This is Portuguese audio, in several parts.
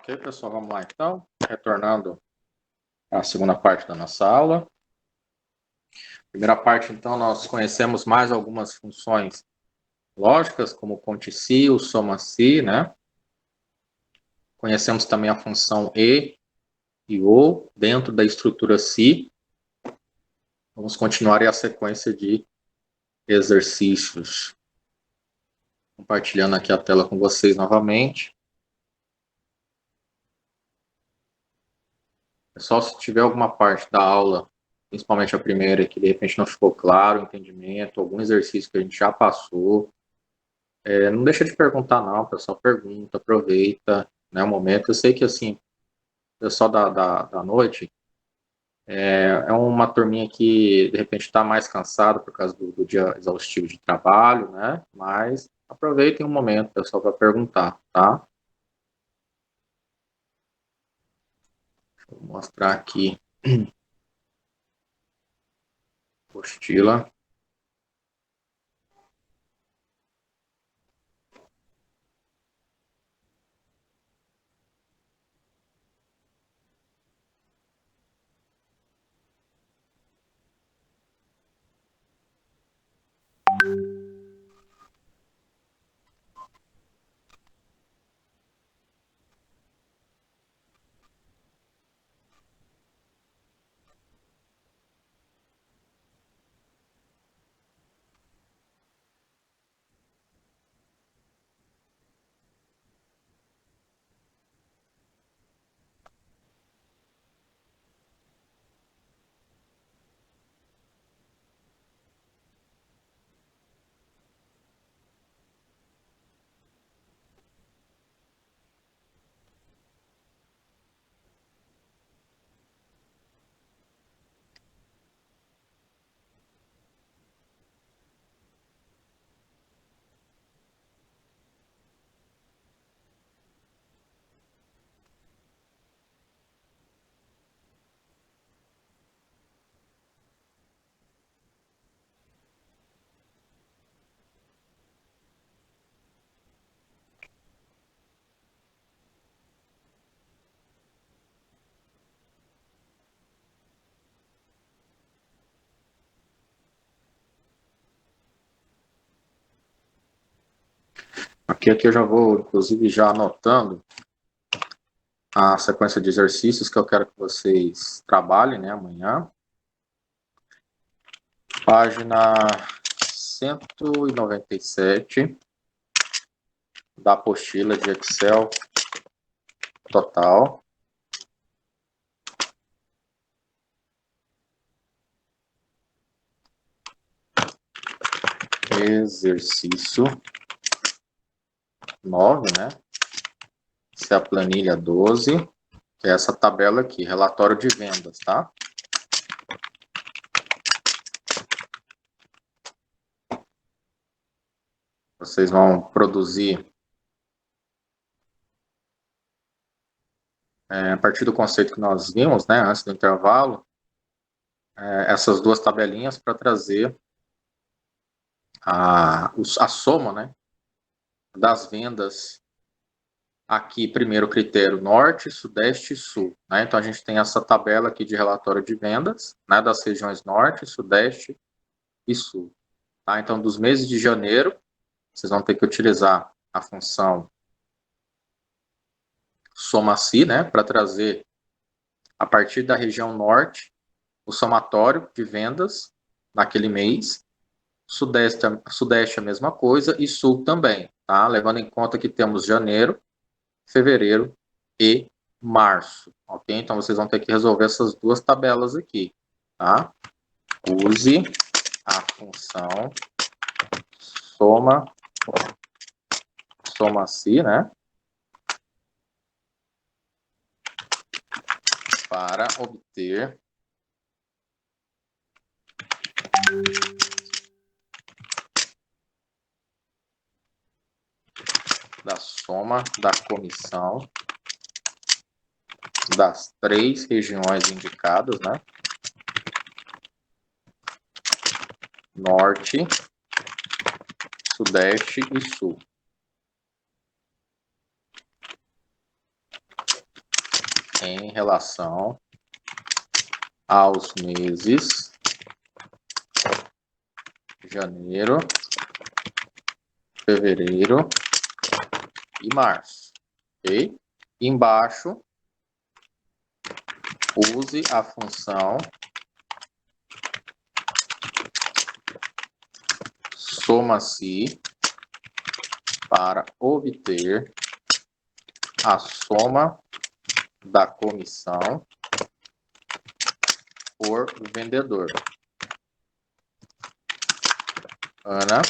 Ok, pessoal, vamos lá então. Retornando à segunda parte da nossa aula. Primeira parte, então, nós conhecemos mais algumas funções lógicas, como o conte-si, o soma-si, né? Conhecemos também a função e o dentro da estrutura si. Vamos continuar aí a sequência de exercícios. Compartilhando aqui a tela com vocês novamente. Pessoal, se tiver alguma parte da aula, principalmente a primeira, que de repente não ficou claro o entendimento, algum exercício que a gente já passou, não deixa de perguntar não, pessoal, pergunta, aproveita, né, o momento. Eu sei que, assim, o pessoal da noite é uma turminha que, de repente, está mais cansado por causa do dia exaustivo de trabalho, né, mas aproveitem um momento, pessoal, para perguntar, tá? Vou mostrar aqui a apostila. Aqui eu já vou, inclusive, já anotando a sequência de exercícios que eu quero que vocês trabalhem, né, amanhã. Página 197 da apostila de Excel total. Exercício 9, né? Essa é a planilha 12, que é essa tabela aqui, relatório de vendas, tá? Vocês vão produzir a partir do conceito que nós vimos, né, antes do intervalo, essas duas tabelinhas para trazer a soma, né, das vendas. Aqui, primeiro critério, norte, sudeste e sul, né? Então, a gente tem essa tabela aqui de relatório de vendas, né, das regiões norte, sudeste e sul. Tá? Então, dos meses de janeiro, vocês vão ter que utilizar a função soma-si, né, para trazer, a partir da região norte, o somatório de vendas naquele mês. Sudeste a mesma coisa e sul também, tá? Levando em conta que temos janeiro, fevereiro e março, ok? Então, vocês vão ter que resolver essas duas tabelas aqui, tá? Use a função soma-si, né? Para obter da soma da comissão das três regiões indicadas, né? Norte, sudeste e sul. em relação aos meses janeiro, fevereiro e março, ok? Embaixo, use a função soma-se para obter a soma da comissão por vendedor. Ana,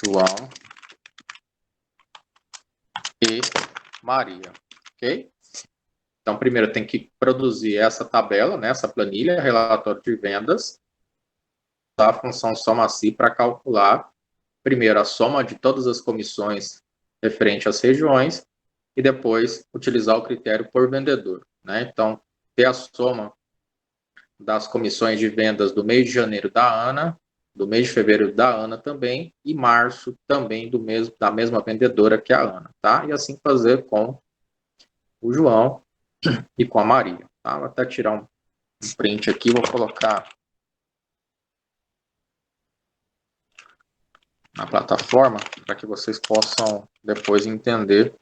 João e Maria, ok? Então, primeiro tem que produzir essa tabela, né, essa planilha, relatório de vendas, a função soma-se para calcular, primeiro, a soma de todas as comissões referente às regiões e depois utilizar o critério por vendedor, né? Então, ter a soma das comissões de vendas do mês de janeiro da Ana, do mês de fevereiro da Ana também, e março também da mesma vendedora que a Ana, tá? E assim fazer com o João e com a Maria, tá? Vou até tirar um print aqui, vou colocar na plataforma para que vocês possam depois entender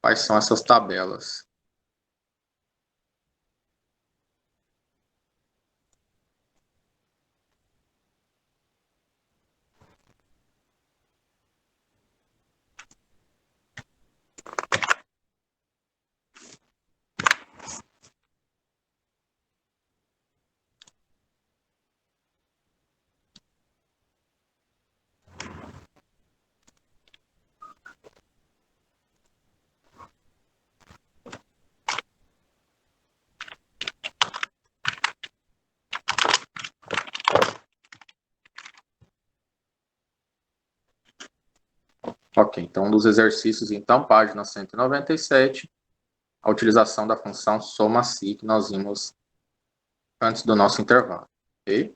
quais são essas tabelas. Ok, então dos exercícios, então, página 197, a utilização da função soma-se que nós vimos antes do nosso intervalo, ok?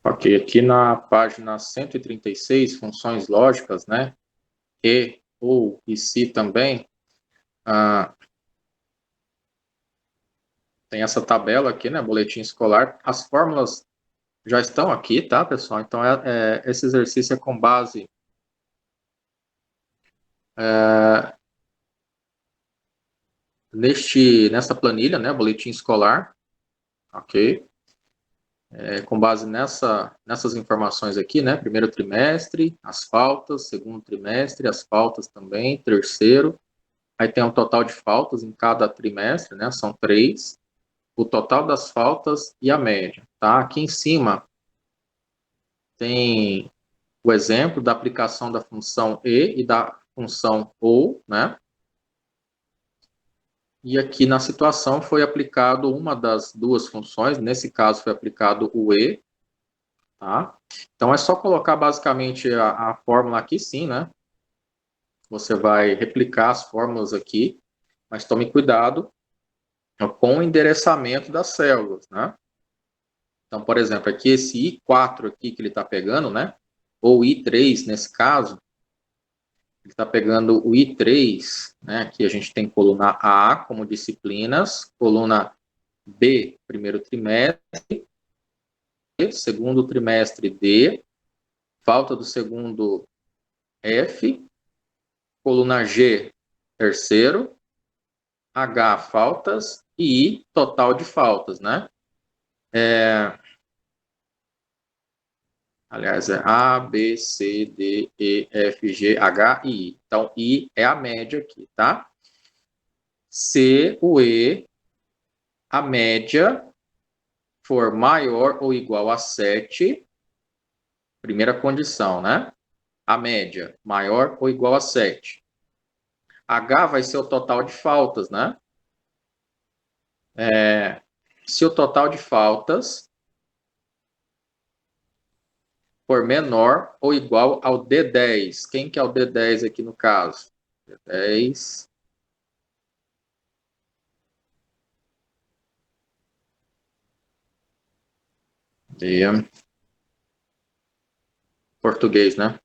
Ok, aqui na página 136, funções lógicas, né? E, ou e se também, tem essa tabela aqui, né? Boletim escolar. As fórmulas Já estão aqui, tá, pessoal? Então, esse exercício é com base nessa planilha, né, boletim escolar, ok? Com base nessas informações aqui, né, primeiro trimestre, as faltas, segundo trimestre, as faltas também, terceiro, aí tem um total de faltas em cada trimestre, né, são 3, o total das faltas e a média, tá? Aqui em cima tem o exemplo da aplicação da função e da função ou, né? E aqui na situação foi aplicado uma das duas funções, nesse caso foi aplicado o e, tá? Então é só colocar basicamente a fórmula aqui sim, né? Você vai replicar as fórmulas aqui, mas tome cuidado com o endereçamento das células, né? Então, por exemplo, aqui esse I4 aqui que ele está pegando, né? Ou I3 nesse caso, ele está pegando o I3, né? Aqui a gente tem coluna A como disciplinas, coluna B, primeiro trimestre, segundo trimestre D, falta do segundo F, coluna G, terceiro, H, faltas, e I, total de faltas, né? Aliás, é A, B, C, D, E, F, G, H e I. Então, I é a média aqui, tá? Se o E, a média, for maior ou igual a 7, primeira condição, né? A média, maior ou igual a 7. H vai ser o total de faltas, né? Se o total de faltas for menor ou igual ao D10. Quem que é o D10 aqui no caso? D10. De português, né?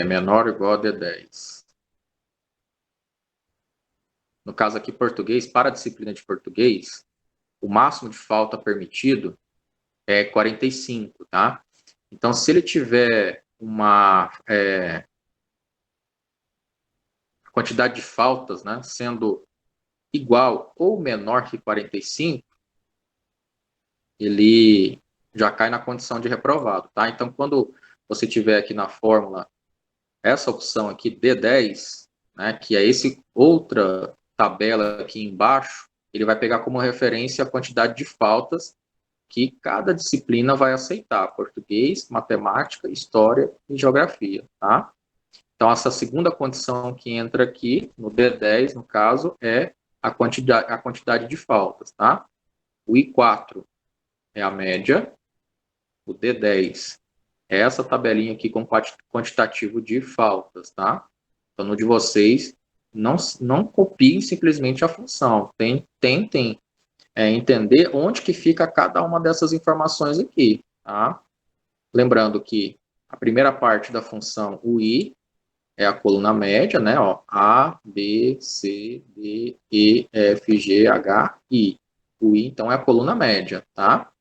Menor ou igual a D10. No caso aqui, português, para a disciplina de português, o máximo de falta permitido é 45, tá? Então, se ele tiver uma quantidade de faltas, né, sendo igual ou menor que 45, ele já cai na condição de reprovado, tá? Então, quando você tiver aqui na fórmula essa opção aqui, D10, né, que é esse outra tabela aqui embaixo, ele vai pegar como referência a quantidade de faltas que cada disciplina vai aceitar: português, matemática, história e geografia, tá? Então, essa segunda condição que entra aqui, no D10, no caso, é a quantidade de faltas, tá? O I4 é a média, o D10 é essa tabelinha aqui com quantitativo de faltas, tá? Então, no de vocês, não copiem simplesmente a função. Tentem entender onde que fica cada uma dessas informações aqui, tá? Lembrando que a primeira parte da função, o I, é a coluna média, né? Ó, A, B, C, D, E, F, G, H, I. O I, então, é a coluna média, tá?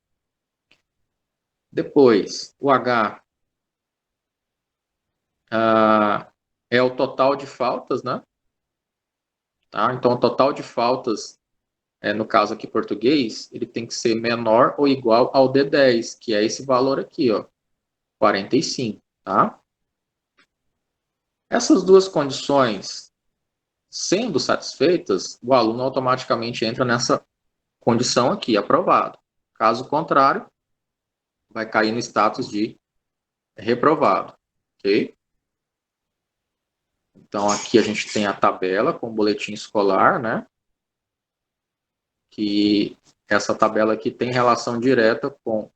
Depois, o H é o total de faltas, né? Tá? Então, o total de faltas, no caso aqui português, ele tem que ser menor ou igual ao D10, que é esse valor aqui, ó, 45, tá? Essas duas condições sendo satisfeitas, o aluno automaticamente entra nessa condição aqui, aprovado. Caso contrário, vai cair no status de reprovado, ok? Então, aqui a gente tem a tabela com o boletim escolar, né? Que essa tabela aqui tem relação direta com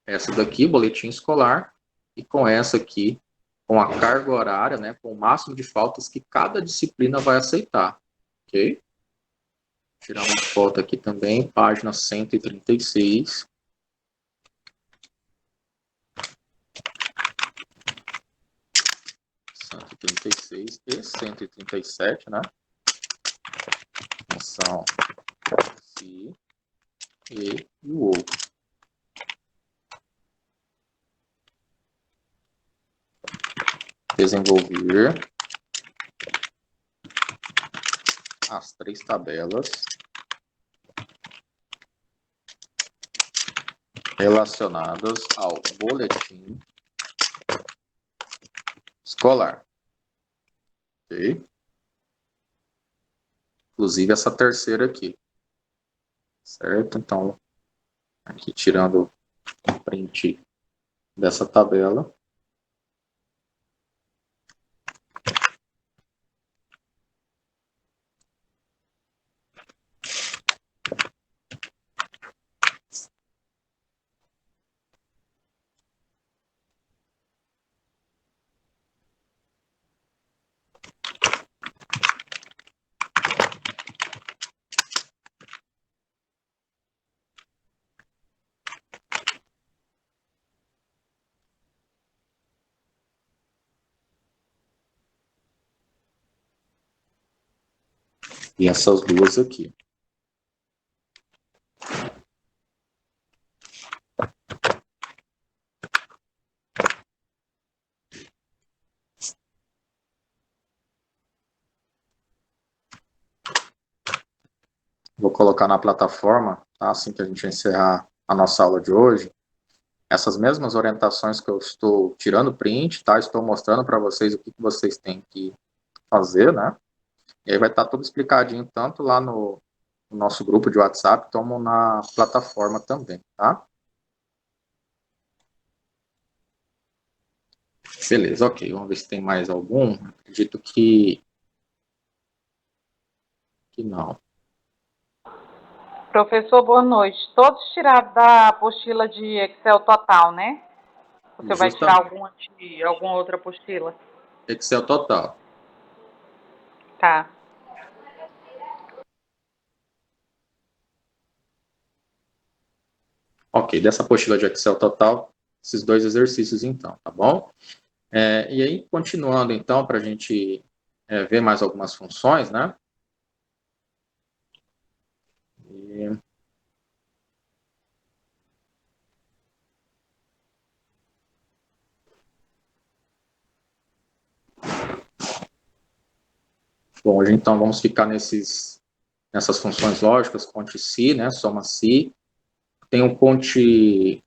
essa daqui, boletim escolar, e com essa aqui, com a carga horária, né? Com o máximo de faltas que cada disciplina vai aceitar, ok? Vou tirar uma foto aqui também, página 136. 136 e 137, né? Função e o outro. Desenvolver as 3 tabelas relacionadas ao boletim escolar. Ok? Inclusive essa terceira aqui. Certo? Então, aqui tirando o print dessa tabela. E essas duas aqui. Vou colocar na plataforma, tá? Assim que a gente encerrar a nossa aula de hoje. Essas mesmas orientações que eu estou tirando print, tá? Estou mostrando para vocês o que vocês têm que fazer, né? E aí vai estar tudo explicadinho, tanto lá no nosso grupo de WhatsApp, como na plataforma também, tá? Beleza, ok. Vamos ver se tem mais algum. Acredito que não. Professor, boa noite. Todos tirados da apostila de Excel total, né? Você vai tirar alguma de alguma outra apostila? Excel total. Tá. Ok, dessa apostila de Excel total, esses 2 exercícios então, tá bom? E aí, continuando então, para a gente ver mais algumas funções, né? Bom, hoje então vamos ficar nessas funções lógicas, conte-se, né? Soma-se. Tem o conte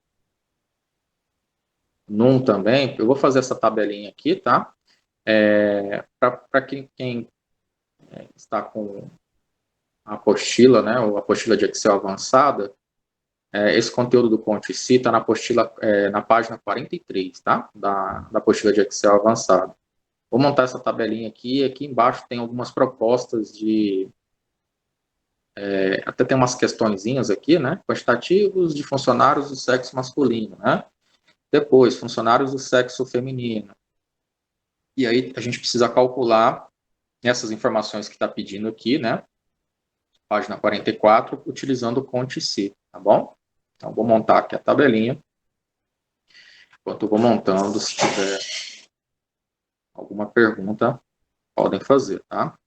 num também. Eu vou fazer essa tabelinha aqui, tá? Para quem está com a apostila, né? Ou a apostila de Excel avançada, esse conteúdo do conte-se está na apostila, na página 43, tá? Da apostila de Excel avançada. Vou montar essa tabelinha aqui. Aqui embaixo tem algumas propostas de... até tem umas questõezinhas aqui, né? Quantitativos de funcionários do sexo masculino, né? Depois, funcionários do sexo feminino. E aí a gente precisa calcular essas informações que está pedindo aqui, né? Página 44, utilizando o conte-se, tá bom? Então, vou montar aqui a tabelinha. Enquanto eu vou montando, se tiver alguma pergunta, podem fazer, tá?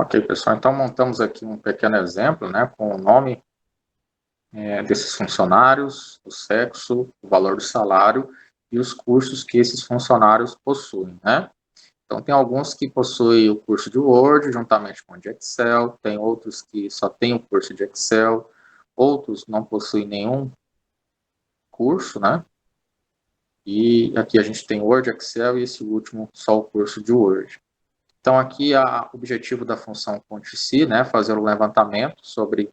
Ok, pessoal, então montamos aqui um pequeno exemplo, né, com o nome desses funcionários, o sexo, o valor do salário e os cursos que esses funcionários possuem, né? Então, tem alguns que possuem o curso de Word juntamente com o de Excel, tem outros que só têm o curso de Excel, outros não possuem nenhum curso, né? E aqui a gente tem Word, Excel e esse último só o curso de Word. Então, aqui o objetivo da função conte-se, né, fazer um levantamento sobre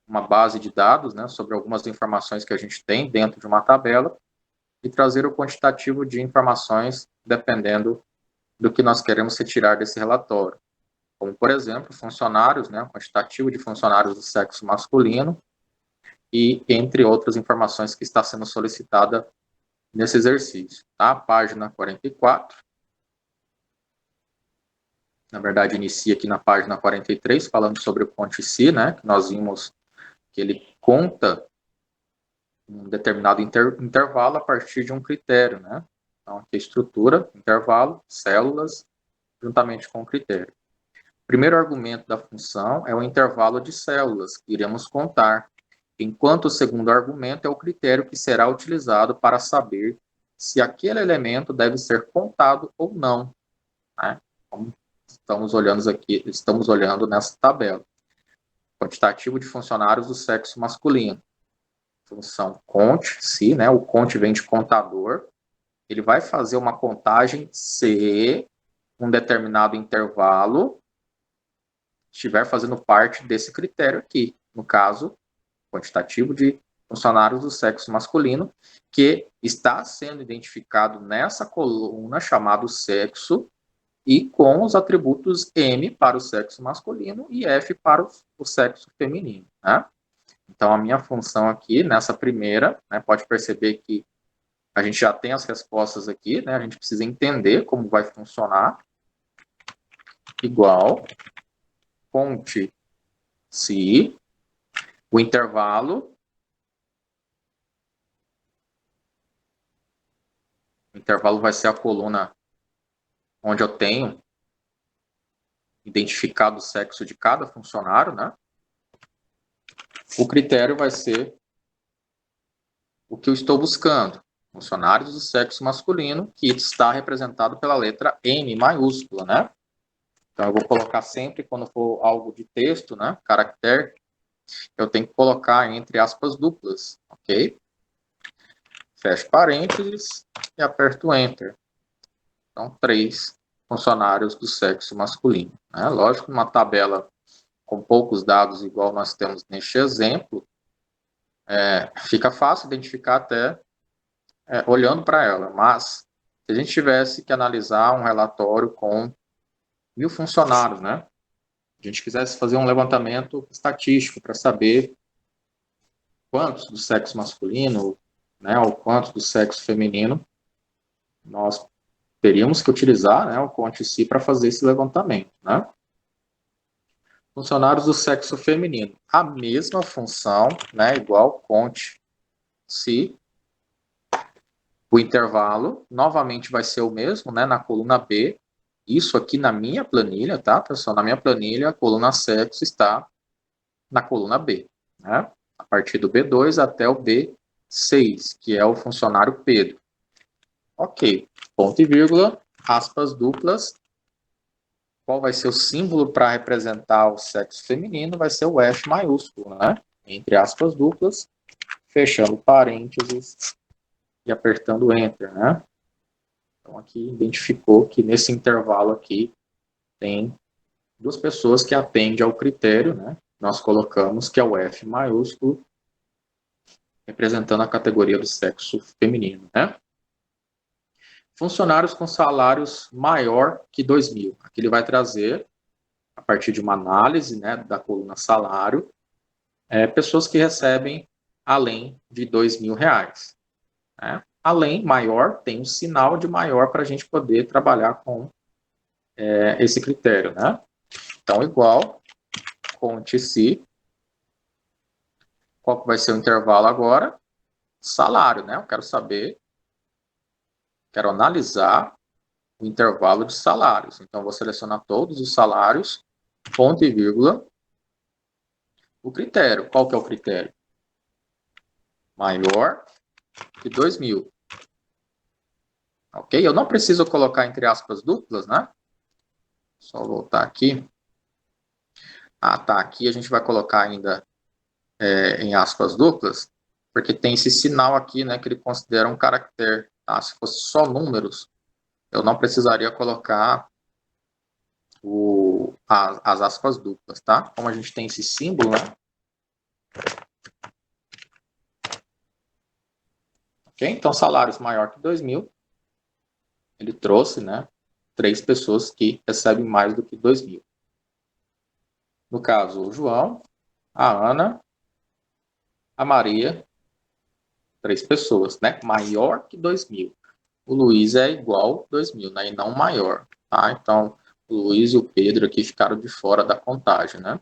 uma base de dados, né, sobre algumas informações que a gente tem dentro de uma tabela e trazer o quantitativo de informações dependendo do que nós queremos retirar desse relatório. Como, por exemplo, funcionários, né, o quantitativo de funcionários do sexo masculino e entre outras informações que está sendo solicitada nesse exercício. Tá? Página 44. Na verdade, inicia aqui na página 43, falando sobre o conte-se, né, que nós vimos que ele conta um determinado intervalo a partir de um critério, né? Então, aqui a estrutura, intervalo, células, juntamente com o critério. O primeiro argumento da função é o intervalo de células, que iremos contar, enquanto o segundo argumento é o critério que será utilizado para saber se aquele elemento deve ser contado ou não, né? Como estamos olhando nessa tabela. Quantitativo de funcionários do sexo masculino. Função conte-se, né? O conte vem de contador. Ele vai fazer uma contagem se um determinado intervalo estiver fazendo parte desse critério aqui. No caso, quantitativo de funcionários do sexo masculino, que está sendo identificado nessa coluna chamado sexo e com os atributos M para o sexo masculino e F para o sexo feminino, né? Então, a minha função aqui, nessa primeira, né, pode perceber que a gente já tem as respostas aqui, né? A gente precisa entender como vai funcionar. Igual, conte-se, o intervalo vai ser a coluna onde eu tenho identificado o sexo de cada funcionário, né? O critério vai ser o que eu estou buscando. Funcionários do sexo masculino, que está representado pela letra M maiúscula, né? Então, eu vou colocar sempre, quando for algo de texto, né? Caractere, eu tenho que colocar entre aspas duplas, ok? Fecho parênteses e aperto Enter. Então, 3 funcionários do sexo masculino, né? Lógico, uma tabela com poucos dados, igual nós temos neste exemplo, fica fácil identificar até olhando para ela, mas se a gente tivesse que analisar um relatório com 1.000 funcionários, né? A gente quisesse fazer um levantamento estatístico para saber quantos do sexo masculino, né, ou quantos do sexo feminino, nós teríamos que utilizar, né, o conte-se para fazer esse levantamento, né? Funcionários do sexo feminino, a mesma função, né, igual conte-se. O intervalo, novamente, vai ser o mesmo, né, na coluna B. Isso aqui na minha planilha, tá, pessoal? Na minha planilha, a coluna sexo está na coluna B, né? A partir do B2 até o B6, que é o funcionário Pedro. Ok, ponto e vírgula, aspas duplas. Qual vai ser o símbolo para representar o sexo feminino? Vai ser o F maiúsculo, né? Entre aspas duplas, fechando parênteses e apertando Enter, né? Então, aqui identificou que nesse intervalo aqui tem duas pessoas que atendem ao critério, né? Nós colocamos que é o F maiúsculo, representando a categoria do sexo feminino, né? Funcionários com salários maior que 2.000. Aqui ele vai trazer, a partir de uma análise, né, da coluna salário, pessoas que recebem além de R$ 2.000. Né? Além, maior, tem um sinal de maior para a gente poder trabalhar com esse critério, né? Então, igual, conte-se, qual que vai ser o intervalo agora? Salário, né? Eu quero saber, quero analisar o intervalo de salários. Então, vou selecionar todos os salários ponto e vírgula, o critério. Qual que é o critério? Maior que 2.000. Ok? Eu não preciso colocar entre aspas duplas, né? Só voltar aqui. Ah, tá. Aqui a gente vai colocar ainda em aspas duplas, porque tem esse sinal aqui, né, que ele considera um caractere. Tá? Se fosse só números, eu não precisaria colocar as aspas duplas, tá? Como a gente tem esse símbolo, né? Ok? Então, salários maior que 2.000, ele trouxe, né, 3 pessoas que recebem mais do que 2.000. No caso, o João, a Ana, a Maria, 3 pessoas, né? Maior que 2.000. O Luiz é igual a 2.000, né? E não maior, tá? Então, o Luiz e o Pedro aqui ficaram de fora da contagem, né?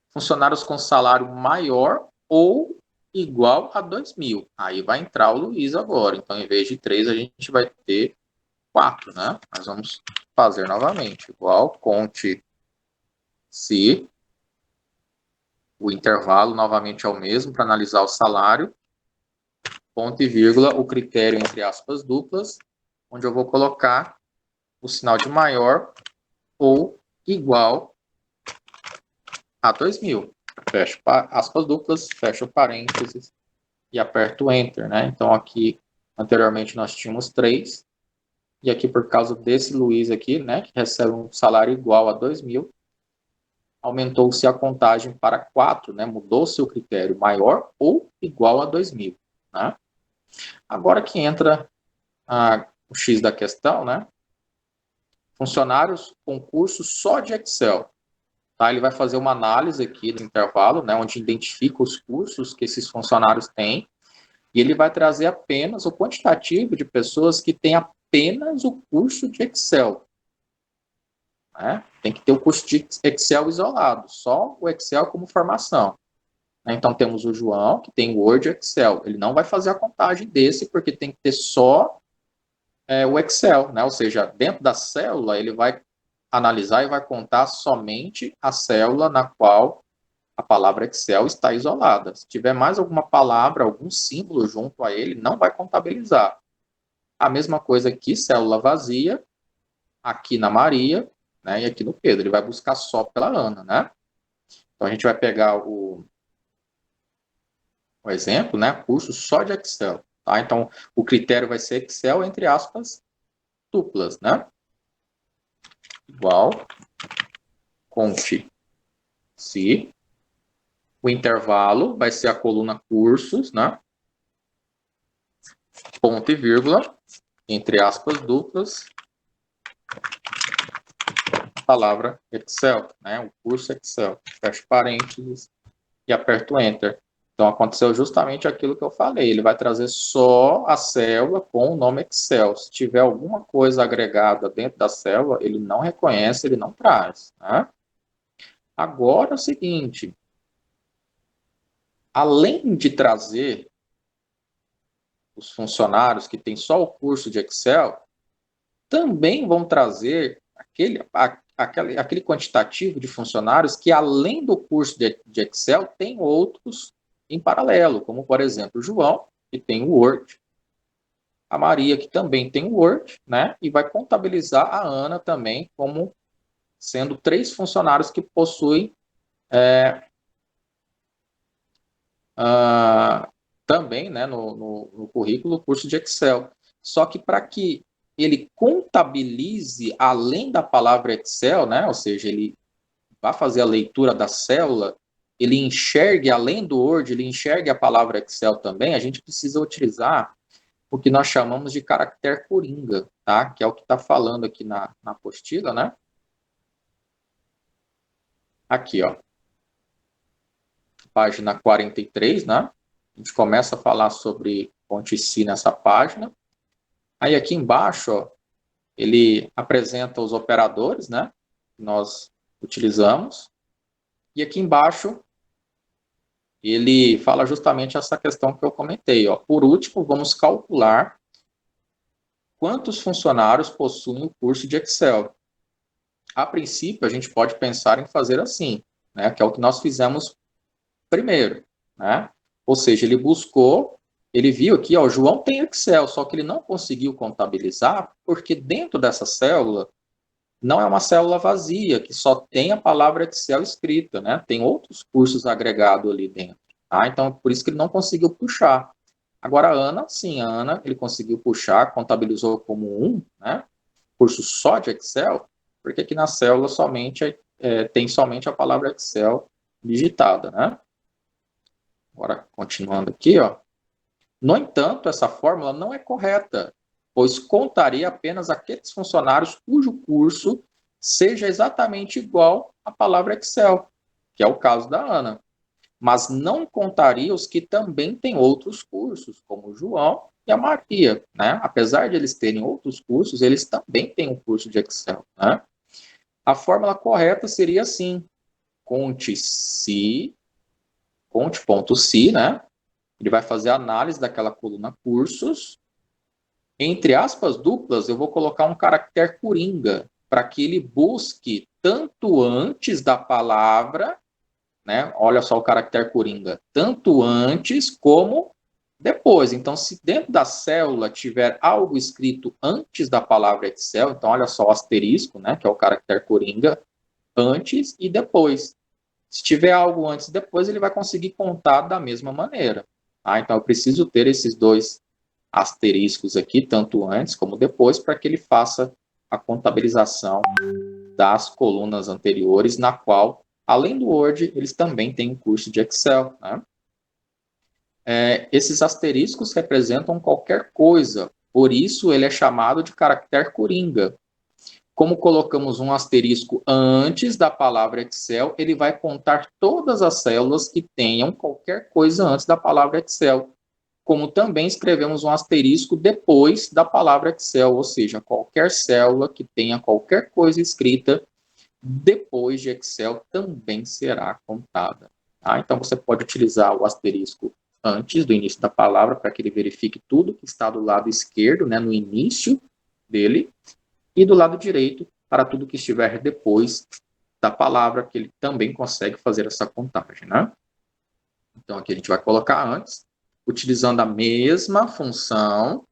Funcionários com salário maior ou igual a 2.000. Aí vai entrar o Luiz agora. Então, em vez de 3, a gente vai ter 4, né? Nós vamos fazer novamente. Igual, conte se o intervalo novamente é o mesmo para analisar o salário, ponto e vírgula, o critério entre aspas duplas, onde eu vou colocar o sinal de maior ou igual a 2.000. Fecho aspas duplas, fecho parênteses e aperto Enter, né? Então aqui, anteriormente nós tínhamos 3, e aqui por causa desse Luiz aqui, né, que recebe um salário igual a 2.000, aumentou-se a contagem para 4, né? Mudou-se o critério maior ou igual a 2.000, né? Agora que entra o X da questão, né? Funcionários com curso só de Excel. Tá? Ele vai fazer uma análise aqui do intervalo, né, onde identifica os cursos que esses funcionários têm, e ele vai trazer apenas o quantitativo de pessoas que têm apenas o curso de Excel. Né? Tem que ter o curso de Excel isolado, só o Excel como formação. Então, temos o João, que tem Word e Excel. Ele não vai fazer a contagem desse, porque tem que ter só o Excel, né? Ou seja, dentro da célula, ele vai analisar e vai contar somente a célula na qual a palavra Excel está isolada. Se tiver mais alguma palavra, algum símbolo junto a ele, não vai contabilizar. A mesma coisa aqui, célula vazia, aqui na Maria, né, e aqui no Pedro. Ele vai buscar só pela Ana, né? Então, a gente vai pegar o exemplo, né, curso só de Excel. Tá? Então, o critério vai ser Excel, entre aspas, duplas, né? Igual, conte se o intervalo vai ser a coluna cursos, né? Ponto e vírgula, entre aspas duplas, palavra Excel, né? O curso Excel. Fecho parênteses e aperto Enter. Então, aconteceu justamente aquilo que eu falei. Ele vai trazer só a célula com o nome Excel. Se tiver alguma coisa agregada dentro da célula, ele não reconhece, ele não traz. Né? Agora é o seguinte. Além de trazer os funcionários que têm só o curso de Excel, também vão trazer aquele quantitativo de funcionários que, além do curso de Excel, tem outros em paralelo, como, por exemplo, o João, que tem o Word, a Maria, que também tem o Word, né? E vai contabilizar a Ana também como sendo 3 funcionários que possuem também, né, no currículo, o curso de Excel. Só que para que ele contabilize além da palavra Excel, né, ou seja, ele vai fazer a leitura da célula, ele enxergue, além do Word, ele enxergue a palavra Excel também, a gente precisa utilizar o que nós chamamos de caractere coringa, tá? Que é o que está falando aqui na apostila, né? Aqui, ó. Página 43, né? A gente começa a falar sobre Ponte-Si nessa página. Aí aqui embaixo, ó, ele apresenta os operadores, né? Que nós utilizamos. E aqui embaixo, ele fala justamente essa questão que eu comentei. Ó. Por último, vamos calcular quantos funcionários possuem o curso de Excel. A princípio, a gente pode pensar em fazer assim, né? Que é o que nós fizemos primeiro, né? Ou seja, ele buscou, ele viu aqui, ó, o João tem Excel, só que ele não conseguiu contabilizar, porque dentro dessa célula não é uma célula vazia, que só tem a palavra Excel escrita, né? Tem outros cursos agregados ali dentro, tá? Então, por isso que ele não conseguiu puxar. Agora, a Ana, sim, a Ana, ele conseguiu puxar, contabilizou como um, né? Curso só de Excel, porque aqui na célula somente tem somente a palavra Excel digitada, né? Agora, continuando aqui, ó. No entanto, essa fórmula não é correta, pois contaria apenas aqueles funcionários cujo curso seja exatamente igual à palavra Excel, que é o caso da Ana. Mas não contaria os que também têm outros cursos, como o João e a Maria, né? Apesar de eles terem outros cursos, eles também têm um curso de Excel, né? A fórmula correta seria assim: conte-se, conte.se, né? Ele vai fazer a análise daquela coluna cursos. Entre aspas duplas, eu vou colocar um caractere coringa, para que ele busque tanto antes da palavra, né? Olha só o caractere coringa, tanto antes como depois. Então, se dentro da célula tiver algo escrito antes da palavra Excel, então olha só o asterisco, né? Que é o caractere coringa, antes e depois. Se tiver algo antes e depois, ele vai conseguir contar da mesma maneira. Tá? Então, eu preciso ter esses dois asteriscos aqui, tanto antes como depois, para que ele faça a contabilização das colunas anteriores, na qual, além do Word, eles também têm um curso de Excel. Né? Esses asteriscos representam qualquer coisa, por isso ele é chamado de caractere coringa. Como colocamos um asterisco antes da palavra Excel, ele vai contar todas as células que tenham qualquer coisa antes da palavra Excel. Como também escrevemos um asterisco depois da palavra Excel, ou seja, qualquer célula que tenha qualquer coisa escrita depois de Excel também será contada. Tá? Então, você pode utilizar o asterisco antes do início da palavra para que ele verifique tudo que está do lado esquerdo, né, no início dele, e do lado direito para tudo que estiver depois da palavra, que ele também consegue fazer essa contagem. Né? Então, aqui a gente vai colocar antes, utilizando a mesma função.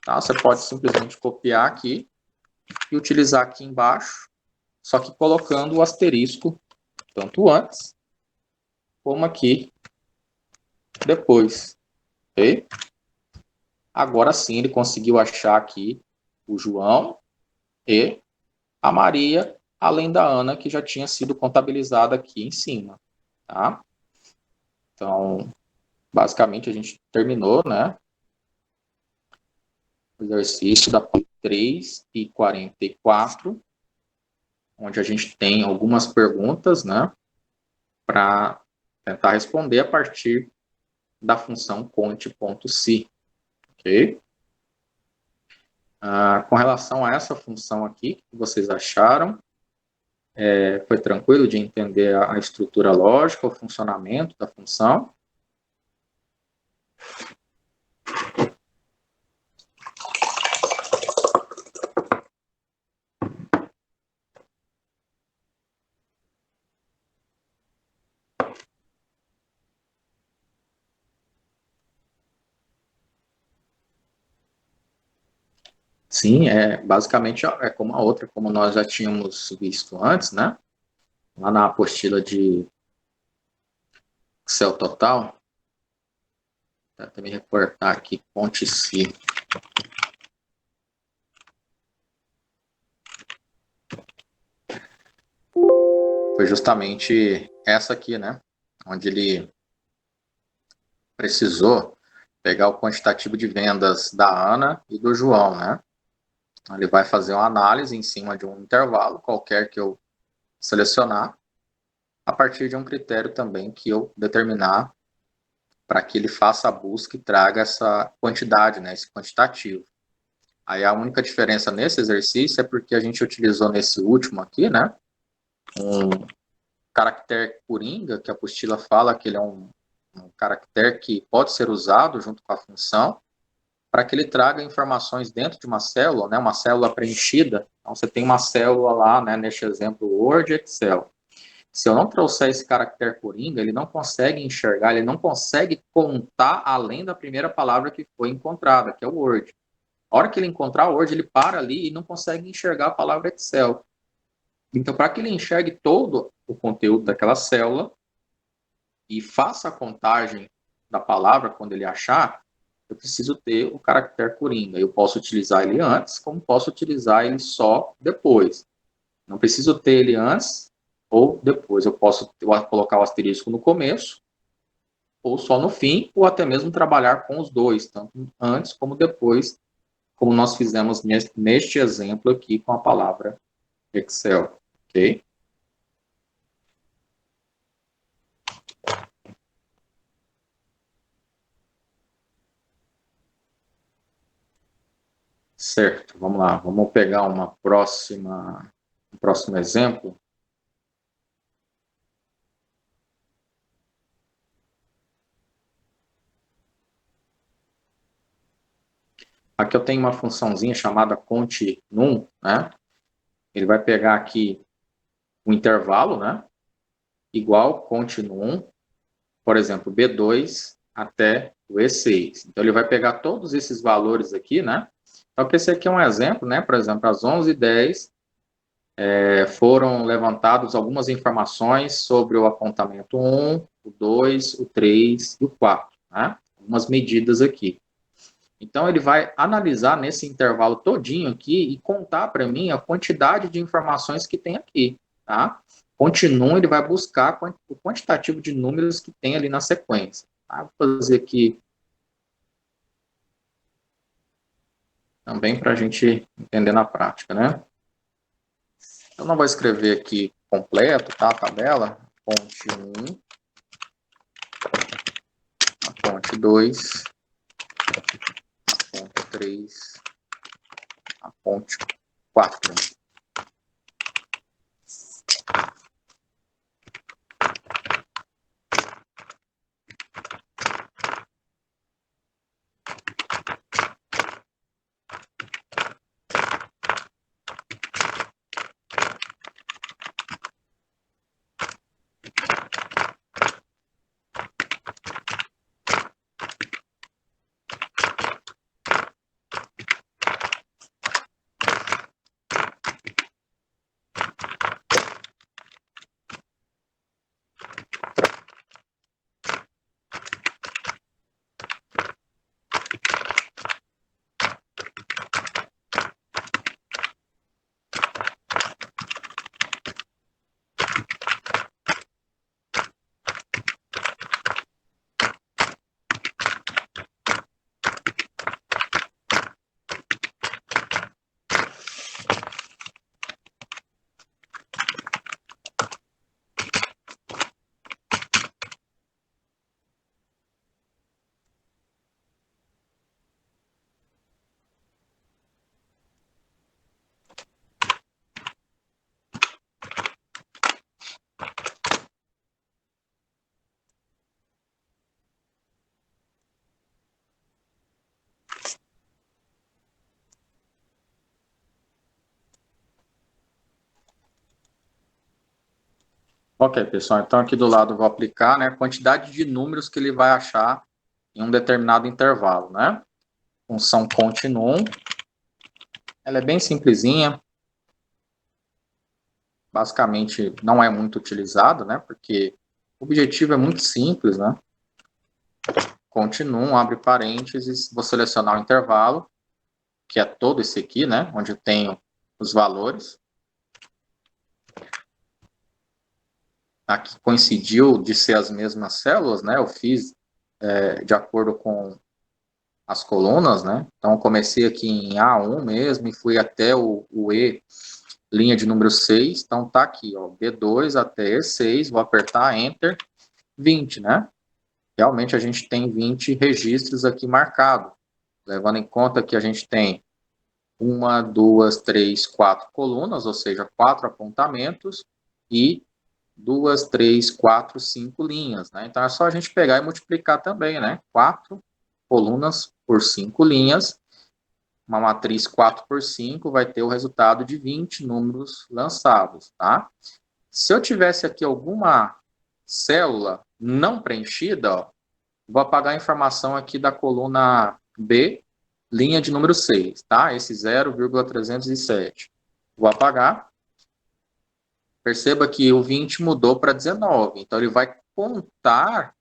Tá? Você pode simplesmente copiar aqui e utilizar aqui embaixo, só que colocando o asterisco tanto antes como aqui depois. Ok? Agora sim ele conseguiu achar aqui o João e a Maria, além da Ana, que já tinha sido contabilizada aqui em cima. Tá? Então, basicamente a gente terminou, né? O exercício da 3 e 44, onde a gente tem algumas perguntas, né? Para tentar responder a partir da função conte.se. Ok? Com relação a essa função aqui, o que vocês acharam? Foi tranquilo de entender a estrutura lógica, o funcionamento da função? Sim, basicamente é como a outra, como nós já tínhamos visto antes, né? Lá na apostila de Excel Total, vou até me reportar aqui, ponte-se. Foi justamente essa aqui, né? Onde ele precisou pegar o quantitativo de vendas da Ana e do João, né? Ele vai fazer uma análise em cima de um intervalo qualquer que eu selecionar, a partir de um critério também que eu determinar para que ele faça a busca e traga essa quantidade, né, esse quantitativo. Aí a única diferença nesse exercício é porque a gente utilizou nesse último aqui, né, um caractere coringa, que a apostila fala que ele é um caractere que pode ser usado junto com a função, para que ele traga informações dentro de uma célula, né, uma célula preenchida. Então, você tem uma célula lá, né, neste exemplo, Word, Excel. Se eu não trouxer esse caractere coringa, ele não consegue enxergar, ele não consegue contar além da primeira palavra que foi encontrada, que é o Word. A hora que ele encontrar o Word, ele para ali e não consegue enxergar a palavra Excel. Então, para que ele enxergue todo o conteúdo daquela célula e faça a contagem da palavra quando ele achar, eu preciso ter o caractere coringa. Eu posso utilizar ele antes, como posso utilizar ele só depois. Não preciso ter ele antes ou depois. Eu posso colocar o asterisco no começo, ou só no fim, ou até mesmo trabalhar com os dois, tanto antes como depois, como nós fizemos neste exemplo aqui com a palavra Excel. Ok? Certo, vamos lá. Vamos pegar um próximo exemplo. Aqui eu tenho uma funçãozinha chamada continum, né? Ele vai pegar aqui o intervalo, né? Igual continum, por exemplo, B2 até o E6. Então, ele vai pegar todos esses valores aqui, né? Então, esse aqui é um exemplo, né? Por exemplo, às 11h10, foram levantadas algumas informações sobre o apontamento 1, o 2, o 3 e o 4, né? Algumas medidas aqui. Então, ele vai analisar nesse intervalo todinho aqui e contar para mim a quantidade de informações que tem aqui, tá? Continua, ele vai buscar o quantitativo de números que tem ali na sequência. Tá? Vou fazer aqui também para a gente entender na prática, né? Eu não vou escrever aqui completo, tá? A tabela, fonte 1, a fonte 2, a fonte 3, a fonte 4. Ok, pessoal, então aqui do lado eu vou aplicar, né, a quantidade de números que ele vai achar em um determinado intervalo, né? Função continuum, ela é bem simplesinha, basicamente não é muito utilizada, né, porque o objetivo é muito simples, né? Continuum, abre parênteses, vou selecionar o intervalo, que é todo esse aqui, né, onde eu tenho os valores. Aqui coincidiu de ser as mesmas células, né? Eu fiz de acordo com as colunas, né? Então, eu comecei aqui em A1 mesmo e fui até o E, linha de número 6. Então, tá aqui, ó, B2 até E6, vou apertar Enter, 20, né? Realmente, a gente tem 20 registros aqui marcados, levando em conta que a gente tem 1, 2, 3, 4 colunas, ou seja, 4 apontamentos e 2, 3, 4, 5 linhas, né? Então é só a gente pegar e multiplicar também, né? 4 colunas por 5 linhas, uma matriz 4 por 5 vai ter o resultado de 20 números lançados, tá? Se eu tivesse aqui alguma célula não preenchida, ó, vou apagar a informação aqui da coluna B, linha de número 6, tá? Esse 0,307. Vou apagar. Perceba que o 20 mudou para 19, então ele vai contar,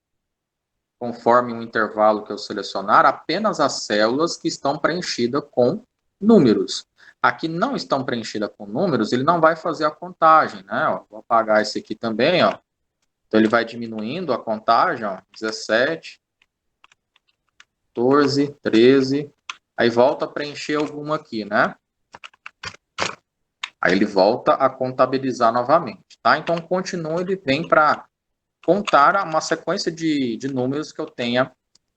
conforme um intervalo que eu selecionar, apenas as células que estão preenchidas com números. Aqui não estão preenchidas com números, ele não vai fazer a contagem, né? Ó, vou apagar esse aqui também, ó. Então ele vai diminuindo a contagem, ó, 17, 14, 13, aí volta a preencher alguma aqui, né? Aí ele volta a contabilizar novamente, tá? Então continua, ele vem para contar uma sequência de números que eu tenha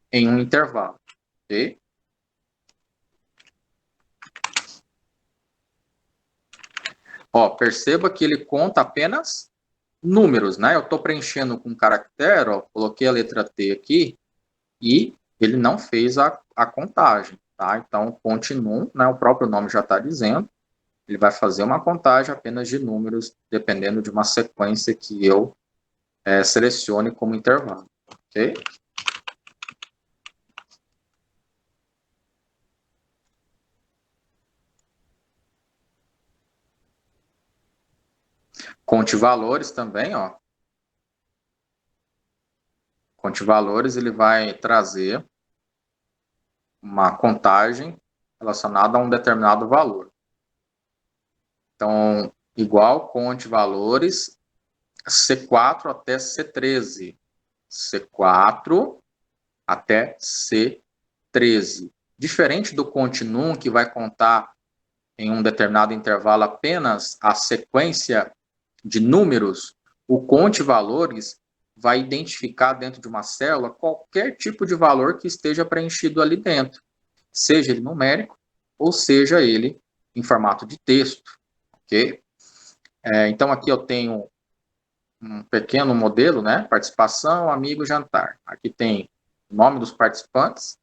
em um intervalo, ok? Ó, perceba que ele conta apenas números, né? Eu estou preenchendo com caractere, ó, coloquei a letra T aqui e ele não fez a contagem, tá? Então, continua, né? O próprio nome já está dizendo. Ele vai fazer uma contagem apenas de números, dependendo de uma sequência que eu selecione como intervalo, ok? Conte valores também, ó. Conte valores, ele vai trazer uma contagem relacionada a um determinado valor. Então, igual conte valores C4 até C13. C4 até C13. Diferente do continuum, que vai contar em um determinado intervalo apenas a sequência de números, o conte valores vai identificar dentro de uma célula qualquer tipo de valor que esteja preenchido ali dentro, seja ele numérico ou seja ele em formato de texto, ok? Então aqui eu tenho um pequeno modelo, né? Participação, amigo, jantar. Aqui tem o nome dos participantes,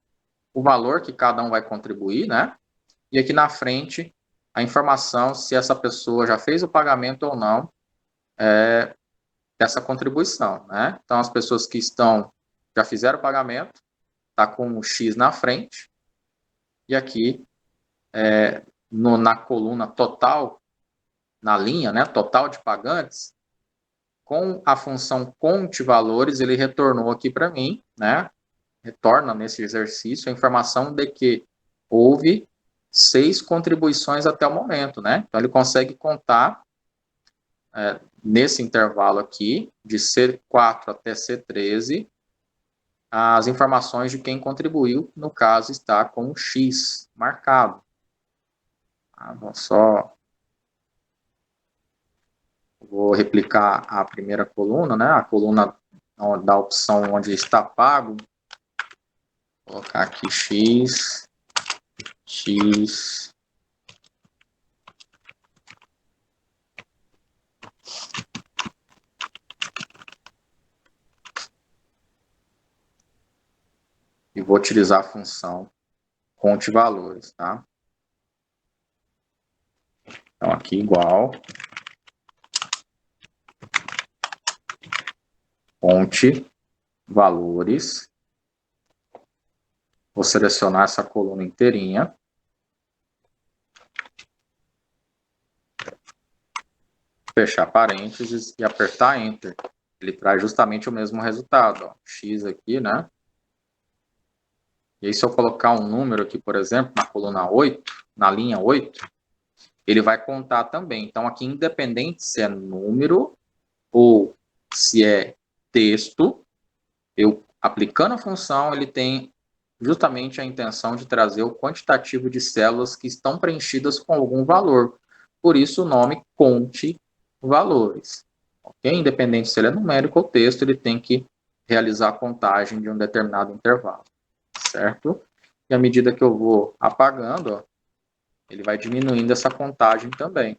o valor que cada um vai contribuir, né? E aqui na frente a informação se essa pessoa já fez o pagamento ou não dessa contribuição, né? Então as pessoas que já fizeram o pagamento, tá com o X na frente, e aqui na coluna total, na linha, né? Total de pagantes, com a função conte valores, ele retornou aqui para mim, né? Retorna nesse exercício a informação de que houve 6 contribuições até o momento, né? Então ele consegue contar nesse intervalo aqui, de C4 até C13, as informações de quem contribuiu, no caso está com o X marcado. Vou replicar a primeira coluna, né? A coluna da opção onde está pago. Vou colocar aqui X, X. E vou utilizar a função conte valores, tá? Então aqui igual conte valores. Vou selecionar essa coluna inteirinha. Fechar parênteses e apertar Enter. Ele traz justamente o mesmo resultado, ó, X aqui, né? E aí se eu colocar um número aqui, por exemplo, na coluna 8, na linha 8, ele vai contar também. Então aqui, independente se é número ou se é texto, eu aplicando a função, ele tem justamente a intenção de trazer o quantitativo de células que estão preenchidas com algum valor. Por isso o nome conte valores. Okay? Independente se ele é numérico ou texto, ele tem que realizar a contagem de um determinado intervalo. Certo? E à medida que eu vou apagando, ó, ele vai diminuindo essa contagem também.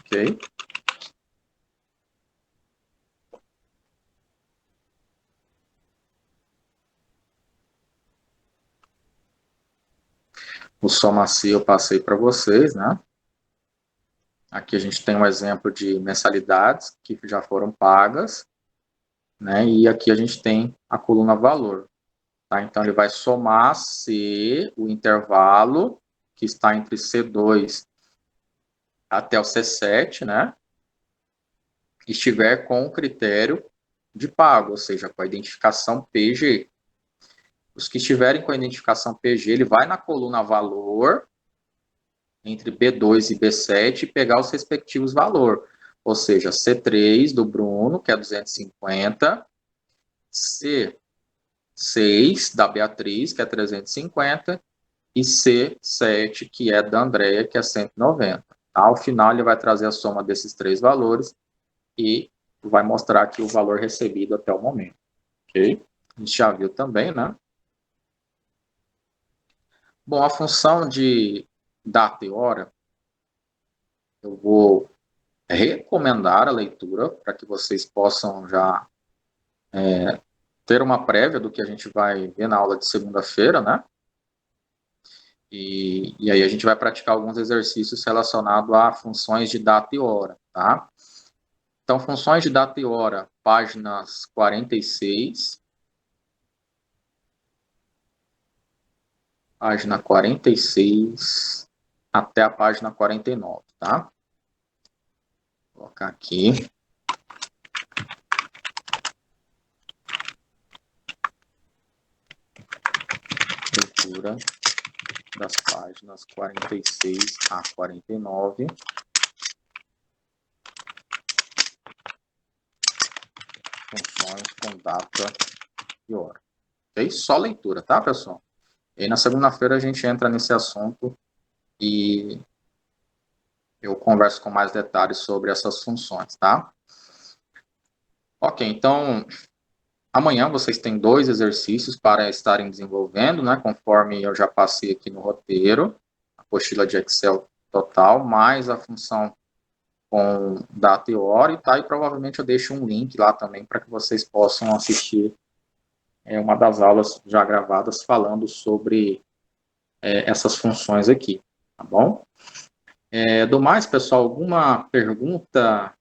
Ok? O Somacia eu passei para vocês, né? Aqui a gente tem um exemplo de mensalidades que já foram pagas, né? E aqui a gente tem a coluna valor. Tá? Então, ele vai somar C, o intervalo, que está entre C2 até o C7, né? Estiver com o critério de pago, ou seja, com a identificação PG. Os que estiverem com a identificação PG, ele vai na coluna valor, entre B2 e B7, e pegar os respectivos valores. Ou seja, C3 do Bruno, que é 250, C6 da Beatriz, que é 350, e C7, que é da Andrea, que é 190. Ao final, ele vai trazer a soma desses três valores e vai mostrar aqui o valor recebido até o momento. Ok? A gente já viu também, né? Bom, a função de data e hora, eu vou recomendar a leitura para que vocês possam já ter uma prévia do que a gente vai ver na aula de segunda-feira, né? E aí a gente vai praticar alguns exercícios relacionados a funções de data e hora, tá? Então, funções de data e hora, páginas 46, página 46 até a página 49, tá? Vou colocar aqui. Leitura das páginas 46 a 49. Funções com data e hora. Ok? Só leitura, tá, pessoal? E aí, na segunda-feira, a gente entra nesse assunto e eu converso com mais detalhes sobre essas funções, tá? Ok, então, amanhã vocês têm 2 exercícios para estarem desenvolvendo, né? Conforme eu já passei aqui no roteiro, a apostila de Excel total, mais a função com data e hora, e tá? E provavelmente eu deixo um link lá também para que vocês possam assistir uma das aulas já gravadas falando sobre essas funções aqui, tá bom? Do mais, pessoal, alguma pergunta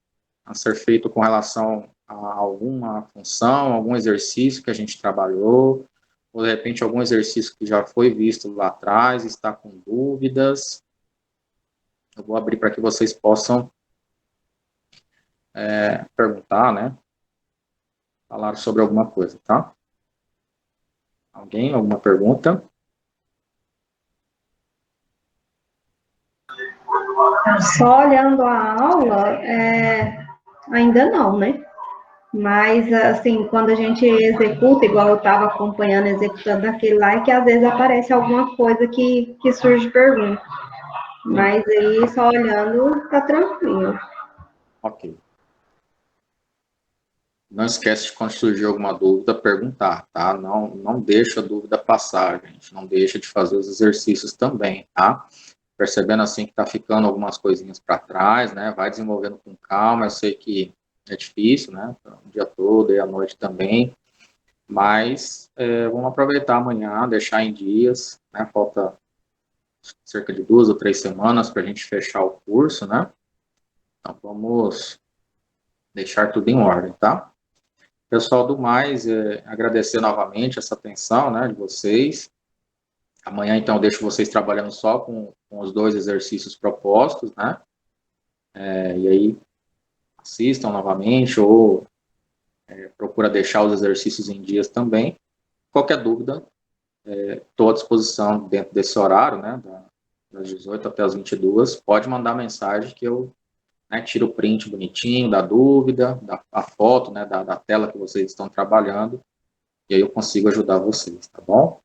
a ser feita com relação a alguma função, algum exercício que a gente trabalhou, ou de repente algum exercício que já foi visto lá atrás, está com dúvidas? Eu vou abrir para que vocês possam perguntar, né? Falar sobre alguma coisa, tá? Alguém? Alguma pergunta? Só olhando a aula, ainda não, né? Mas, assim, quando a gente executa, igual eu estava acompanhando, executando aquele lá, é que às vezes aparece alguma coisa que surge pergunta. Mas aí, só olhando, tá tranquilo. Ok. Não esquece de quando surgir alguma dúvida, perguntar, tá? Não deixa a dúvida passar, gente. Não deixa de fazer os exercícios também, tá? Percebendo assim que está ficando algumas coisinhas para trás, né? Vai desenvolvendo com calma. Eu sei que é difícil, né? O dia todo e à noite também, mas vamos aproveitar amanhã, deixar em dias, né? Falta cerca de 2 ou 3 semanas para a gente fechar o curso, né? Então vamos deixar tudo em ordem, tá? Pessoal, do mais, agradecer novamente essa atenção, né, de vocês. Amanhã, então, eu deixo vocês trabalhando só com os 2 exercícios propostos, né? E aí, assistam novamente ou procura deixar os exercícios em dias também. Qualquer dúvida, estou à disposição dentro desse horário, né, das 18 até as 22. Pode mandar mensagem que eu tiro o print bonitinho da dúvida, a foto, né, da tela que vocês estão trabalhando, e aí eu consigo ajudar vocês, tá bom?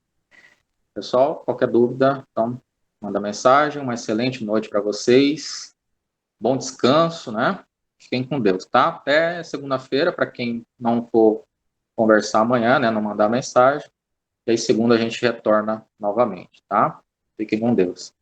Pessoal, qualquer dúvida, então, manda mensagem. Uma excelente noite para vocês. Bom descanso, né? Fiquem com Deus, tá? Até segunda-feira, para quem não for conversar amanhã, né? Não mandar mensagem. E aí, segunda, a gente retorna novamente, tá? Fiquem com Deus.